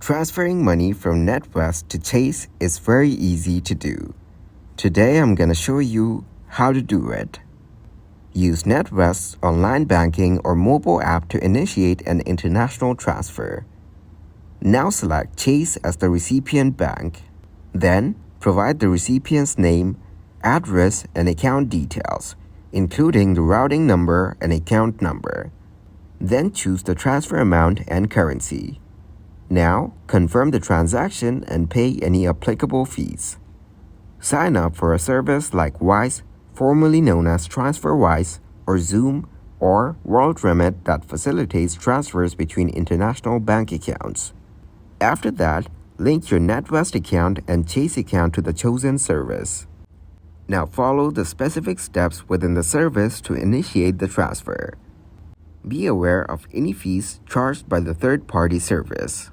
Transferring money from Natwest to Chase is very easy to do. Today I'm going to show you how to do it. Use Natwest's online banking or mobile app to initiate an international transfer. Now select Chase as the recipient bank. Then provide the recipient's name, address, and account details, including the routing number and account number. Then choose the transfer amount and currency. Now, confirm the transaction and pay any applicable fees. Sign up for a service like Wise, formerly known as TransferWise, or Zoom, or WorldRemit that facilitates transfers between international bank accounts. After that, link your Natwest account and Chase account to the chosen service. Now follow the specific steps within the service to initiate the transfer. Be aware of any fees charged by the third-party service.